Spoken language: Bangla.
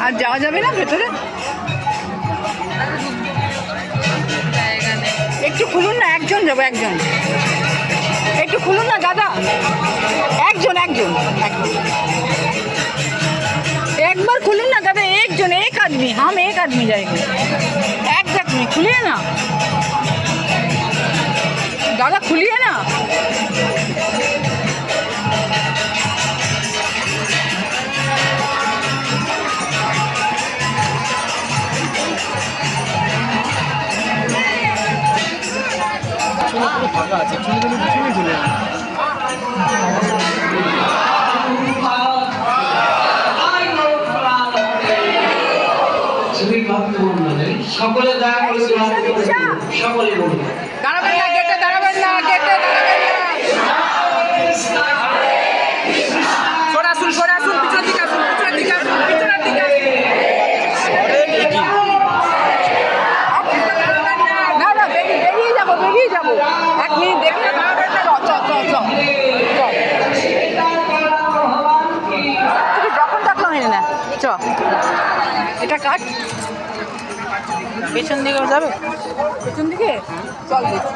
আর যাওয়া যাবে না ভেতরে? একটু খুলুন না, একজন যাবো, একজন একটু খুলুন না দাদা, একজন একজন একবার खुलून ना दादा, एक जन, एक आदमी, हम एक आदमी जाएंगे, एक आदमी खुलिए ना दादा, खुलिए ना। ফাঁকা আছে, পিছনে চলে সকলে দয়া করে সকলে বলুন, দাঁড়াবেন না, গেটে দাঁড়াবেন না, গেটে দাঁড়াবেন না, সরে আসুন, পিছনের দিকে আসুন, পিছনের দিকে আসুন, পিছনের দিকে আসুন। না না, বেরিয়ে যাবো, বেরিয়ে যাবো, 1 মিনিট দেখে দাঁড়াবেন না। যখন ডাকলাম এনে না, এটা কাট, পেছন দিকেও যাবে, পেছন দিকে চল দেখি।